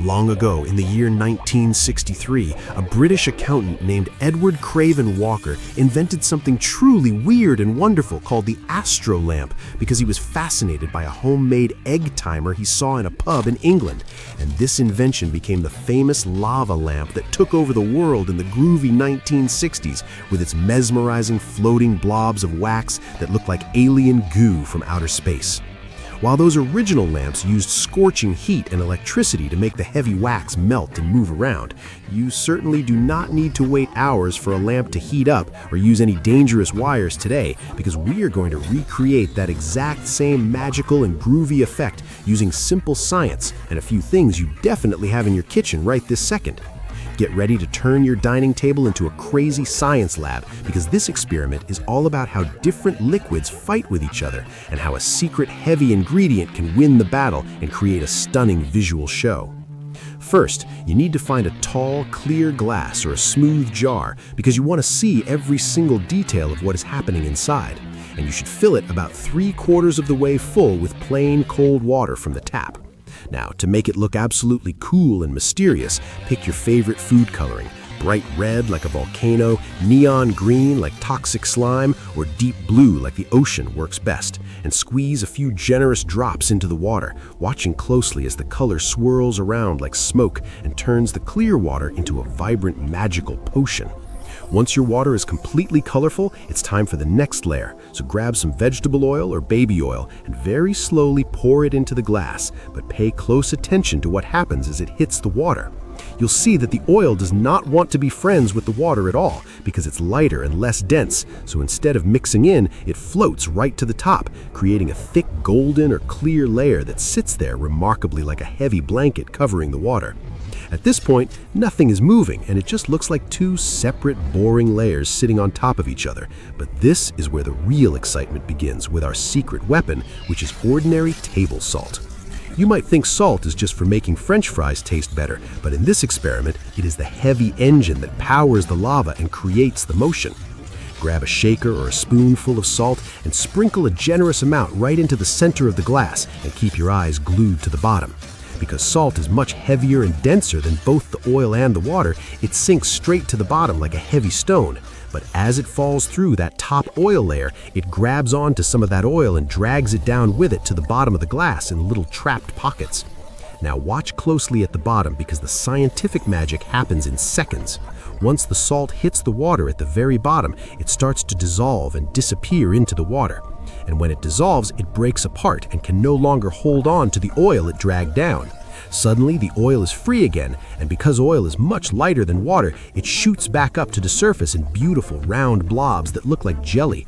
Long ago, in the year 1963, a British accountant named Edward Craven Walker invented something truly weird and wonderful called the astro lamp because he was fascinated by a homemade egg timer he saw in a pub in England. And this invention became the famous lava lamp that took over the world in the groovy 1960s with its mesmerizing floating blobs of wax that looked like alien goo from outer space. While those original lamps used scorching heat and electricity to make the heavy wax melt and move around, you certainly do not need to wait hours for a lamp to heat up or use any dangerous wires today, because we are going to recreate that exact same magical and groovy effect using simple science and a few things you definitely have in your kitchen right this second. Get ready to turn your dining table into a crazy science lab, because this experiment is all about how different liquids fight with each other and how a secret heavy ingredient can win the battle and create a stunning visual show. First, you need to find a tall, clear glass or a smooth jar, because you want to see every single detail of what is happening inside. And you should fill it about 3/4 of the way full with plain cold water from the tap. Now, to make it look absolutely cool and mysterious, pick your favorite food coloring. Bright red like a volcano, neon green like toxic slime, or deep blue like the ocean works best. And squeeze a few generous drops into the water, watching closely as the color swirls around like smoke and turns the clear water into a vibrant, magical potion. Once your water is completely colorful, it's time for the next layer. So grab some vegetable oil or baby oil and very slowly pour it into the glass, but pay close attention to what happens as it hits the water. You'll see that the oil does not want to be friends with the water at all, because it's lighter and less dense, so instead of mixing in, it floats right to the top, creating a thick golden or clear layer that sits there remarkably like a heavy blanket covering the water. At this point, nothing is moving, and it just looks like two separate, boring layers sitting on top of each other. But this is where the real excitement begins with our secret weapon, which is ordinary table salt. You might think salt is just for making French fries taste better, but in this experiment, it is the heavy engine that powers the lava and creates the motion. Grab a shaker or a spoonful of salt and sprinkle a generous amount right into the center of the glass, and keep your eyes glued to the bottom. Because salt is much heavier and denser than both the oil and the water, it sinks straight to the bottom like a heavy stone. But as it falls through that top oil layer, it grabs onto some of that oil and drags it down with it to the bottom of the glass in little trapped pockets. Now watch closely at the bottom, because the scientific magic happens in seconds. Once the salt hits the water at the very bottom, it starts to dissolve and disappear into the water. And when it dissolves, it breaks apart and can no longer hold on to the oil it dragged down. Suddenly, the oil is free again, and because oil is much lighter than water, it shoots back up to the surface in beautiful round blobs that look like jelly.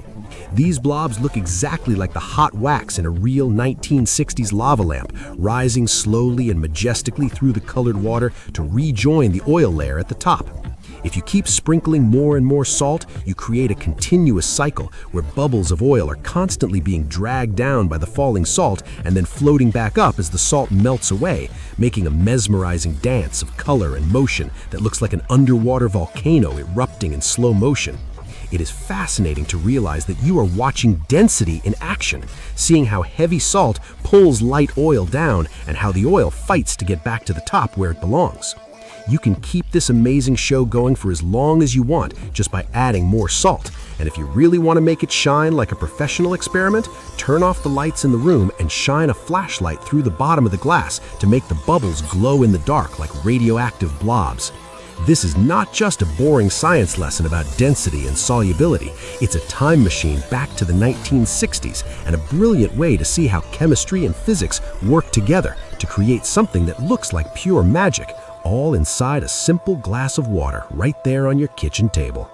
These blobs look exactly like the hot wax in a real 1960s lava lamp, rising slowly and majestically through the colored water to rejoin the oil layer at the top. If you keep sprinkling more and more salt, you create a continuous cycle where bubbles of oil are constantly being dragged down by the falling salt and then floating back up as the salt melts away, making a mesmerizing dance of color and motion that looks like an underwater volcano erupting in slow motion. It is fascinating to realize that you are watching density in action, seeing how heavy salt pulls light oil down and how the oil fights to get back to the top where it belongs. You can keep this amazing show going for as long as you want just by adding more salt. And if you really want to make it shine like a professional experiment, turn off the lights in the room and shine a flashlight through the bottom of the glass to make the bubbles glow in the dark like radioactive blobs. This is not just a boring science lesson about density and solubility. It's a time machine back to the 1960s and a brilliant way to see how chemistry and physics work together to create something that looks like pure magic, all inside a simple glass of water right there on your kitchen table.